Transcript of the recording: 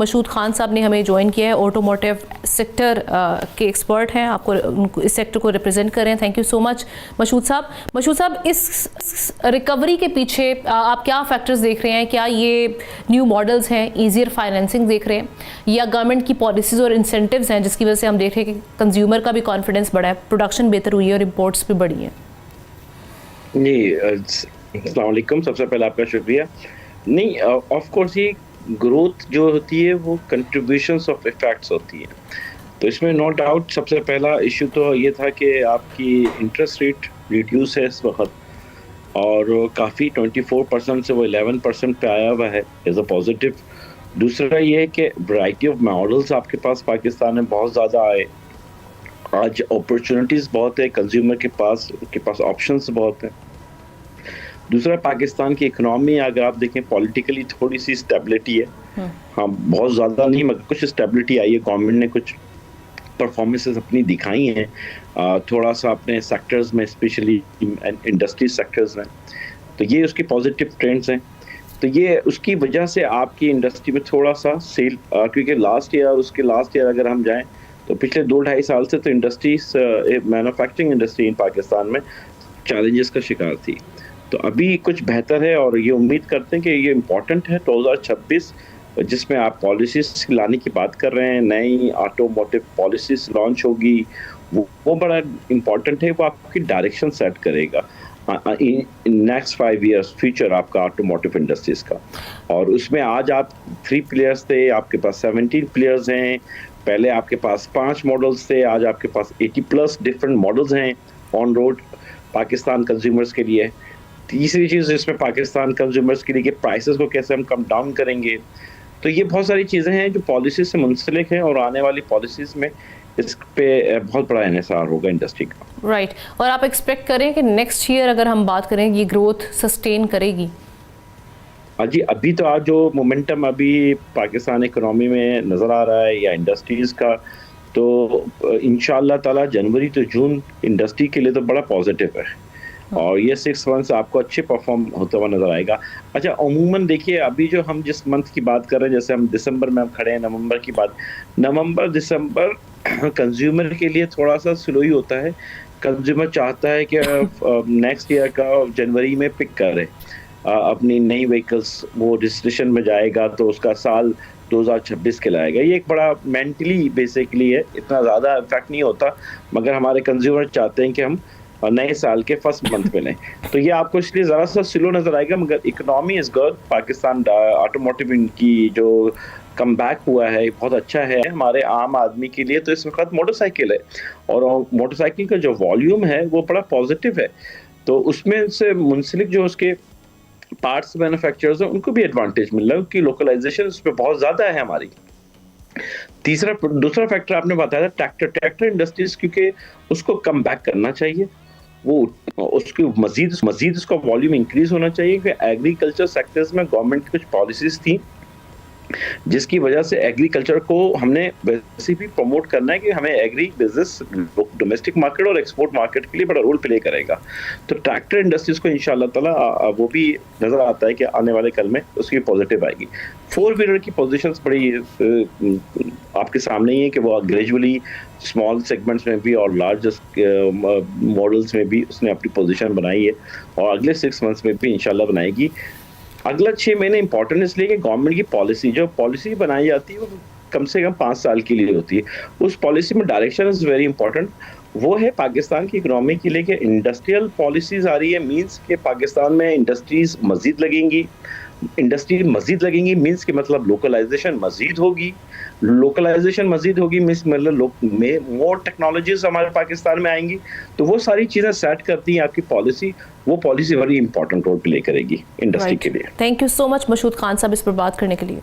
मशहूद खान साहब ने हमें ज्वाइन किया है, ऑटोमोटिव सेक्टर के एक्सपर्ट हैं, आपको इस सेक्टर को रिप्रेजेंट कर रहे हैं। Thank you so much Mashhood साहब। मशहूद साहब, इस रिकवरी के पीछे आप क्या फैक्टर्स देख रहे हैं? क्या ये न्यू मॉडल्स हैं, ईजियर फाइनेंसिंग देख रहे हैं, या गवर्नमेंट की पॉलिसीज़ और इंसेंटिव्स हैं जिसकी वजह से हम देख रहे हैं कि कंज्यूमर का भी कॉन्फिडेंस बढ़ा है, प्रोडक्शन बेहतर हुई है और इम्पोर्ट्स भी बढ़ी हैं? जी, अस्सलाम वालेकुम। सबसे पहले आपका शुक्रिया। नहीं, ऑफ कोर्स ये ग्रोथ जो होती है वो कंट्रीब्यूशंस ऑफ इफेक्ट्स होती है, तो इसमें नो डाउट सबसे पहला इशू तो ये था कि आपकी इंटरेस्ट रेट रिड्यूस है इस वक्त, और काफ़ी 24% से वो 11% पे आया हुआ है एज अ पॉजिटिव। दूसरा ये है कि वैरायटी ऑफ मॉडल्स आपके पास पाकिस्तान में बहुत ज़्यादा आए, आज अपॉर्चुनिटीज़ बहुत है कंज्यूमर के पास ऑप्शंस बहुत हैं। दूसरा, पाकिस्तान की इकोनॉमी अगर आप देखें पॉलिटिकली थोड़ी सी स्टेबिलिटी है, हाँ बहुत ज़्यादा नहीं मगर कुछ स्टेबिलिटी आई है। गवर्नमेंट ने कुछ परफॉर्मेंसेस अपनी दिखाई हैं, थोड़ा सा अपने सेक्टर्स में, स्पेशली इंडस्ट्री सेक्टर्स में, तो ये उसकी पॉजिटिव ट्रेंड्स हैं। तो ये उसकी वजह से आपकी इंडस्ट्री में थोड़ा सा सेल, क्योंकि लास्ट ईयर अगर हम जाएं तो पिछले 2-2.5 साल से तो industries, manufacturing industry in Pakistan में चैलेंजेस का शिकार थी। तो अभी कुछ बेहतर है और ये उम्मीद करते हैं कि ये इम्पोर्टेंट है 2026 जिसमें आप पॉलिसीज लाने की बात कर रहे हैं, नई ऑटोमोटिव पॉलिसीज लॉन्च होगी, वो बड़ा इम्पोर्टेंट है। वो आपकी डायरेक्शन सेट करेगा नेक्स्ट 5 इयर्स फ्यूचर आपका ऑटोमोटिव इंडस्ट्रीज का। और उसमें आज आप 3 प्लेयर्स थे, आपके पास 17 प्लेयर्स हैं। पहले आपके पास 5 मॉडल्स थे, आज आपके पास 80+ डिफरेंट मॉडल्स हैं ऑन रोड पाकिस्तान कंज्यूमर्स के लिए। तीसरी चीज़ इसमें पाकिस्तान कंज्यूमर्स के लिए कि प्राइसेस को कैसे हम कम डाउन करेंगे। तो ये बहुत सारी चीज़ें हैं जो पॉलिसी से मुंसलिक हैं, और आने वाली पॉलिसीज़ में इस पे बहुत बड़ा इन्हिसार होगा इंडस्ट्री का। राइट। और आप एक्सपेक्ट करें कि नेक्स्ट ईयर अगर हम बात करें ये ग्रोथ सस्टेन करेगी? जी, अभी तो आज जो मोमेंटम अभी पाकिस्तान इकोनॉमी में नज़र आ रहा है या इंडस्ट्रीज़ का, तो इंशाअल्लाह ताला जनवरी तो जून इंडस्ट्री के लिए तो बड़ा पॉजिटिव है, और ये 6 मंथ्स आपको अच्छे परफॉर्म होता हुआ नजर आएगा। अच्छा, अमूमन देखिए अभी जो हम जिस मंथ की बात कर रहे हैं, जैसे हम दिसंबर में हम खड़े हैं, नवंबर की बात, नवंबर दिसंबर कंज्यूमर के लिए थोड़ा सा स्लो ही होता है। कंज्यूमर चाहता है कि नेक्स्ट ईयर का जनवरी में पिक करे अपनी नई व्हीकल्स, वो रजिस्ट्रेशन में जाएगा तो उसका साल 2026 के लाएगा। ये एक बड़ा मेंटली बेसिकली है, इतना ज़्यादा इफेक्ट नहीं होता, मगर हमारे कंज्यूमर चाहते हैं कि हम नए साल के फर्स्ट मंथ में लें, तो ये आपको इसलिए ज़रा सा स्लो नज़र आएगा। मगर economy is good, Pakistan automotive की जो कम बैक हुआ है बहुत अच्छा है हमारे आम आदमी के लिए। तो इस वक्त मोटरसाइकिल है, और मोटरसाइकिल का जो वॉल्यूम है वो बड़ा पॉजिटिव है, तो उसमें से मुंसलिक जो उसके पार्ट्स मैन्युफैक्चरर्स हैं उनको भी एडवांटेज मिल रहा है, क्योंकि लोकलाइजेशन उस पर बहुत ज़्यादा है हमारी। दूसरा फैक्टर आपने बताया था ट्रैक्टर इंडस्ट्रीज, क्योंकि उसको कम बैक करना चाहिए, वो उसकी मजीद उसका वॉल्यूम इंक्रीज होना चाहिए, क्योंकि एग्रीकल्चर सेक्टर्स में गवर्नमेंट की कुछ पॉलिसीज थी जिसकी वजह से एग्रीकल्चर को हमने वैसे भी प्रमोट करना है कि हमें एग्री बिजनेस डोमेस्टिक मार्केट और एक्सपोर्ट मार्केट के लिए बड़ा रोल प्ले करेगा। तो ट्रैक्टर इंडस्ट्रीज को इंशाल्लाह ताला वो भी नजर आता है कि आने वाले कल में उसकी पॉजिटिव आएगी। 4 व्हीलर की पोजीशंस बड़ी आपके सामने ही है कि वो ग्रेजुअली स्मॉल सेगमेंट्स में भी और लार्जेस्ट मॉडल्स में भी उसने अपनी पोजीशन बनाई है, और अगले 6 मंथ्स में भी इंशाल्लाह बनाएगी। अगला 6 महीने इंपॉर्टेंट इसलिए कि गवर्नमेंट की पॉलिसी बनाई जाती है वो कम से कम 5 साल के लिए होती है। उस पॉलिसी में डायरेक्शन इज़ वेरी इंपॉर्टेंट। वो है पाकिस्तान की इकोनॉमी के लिए कि इंडस्ट्रियल पॉलिसीज आ रही है, मींस के पाकिस्तान में इंडस्ट्री मजीद लगेंगी मींस के मतलब लोकलाइजेशन मजीद होगी मींस मतलब मोर टेक्नोलॉजीज हमारे पाकिस्तान में आएंगी। तो वो सारी चीज़ें सेट करती हैं आपकी पॉलिसी, वो पॉलिसी बड़ी इंपॉर्टेंट रोल प्ले करेगी इंडस्ट्री के लिए। Thank you so much Mashhood Khan साहब इस पर बात करने के लिए।